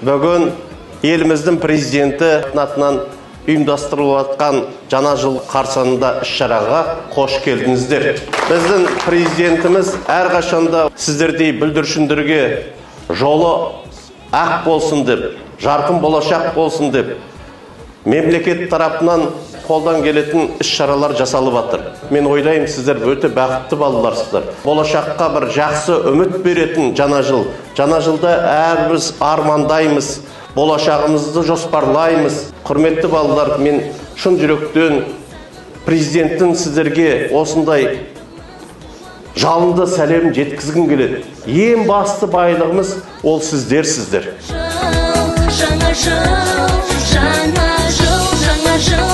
Бүгін еліміздің президенті атынан ұйымдастырылып жатқан жаңа жыл қарсаңында іс-шараға қош келдіңіздер. Біздің президентіміз әрқашанда сіздердей бүлдіршіндерге жолы ақ болсын деп, жарқын болашақ болсын деп, мемлекет тарапынан қолдан келетін іс-шаралар жасалып жатыр. Мен ойлаймын, сіздер өте бақытты балаларсыздар. Болашаққа бір жақсы үміт беретін жаңа жыл. Жаңа жылда әрбіз армандаймыз, болашағымызды жоспарлаймыз. Құрметті балалар, мен шын жүректен президенттің сіздерге осындай жалынды сәлем жеткізгім келеді. Ең басты байлығымыз ол сіздерсіздер. Жаңа жыл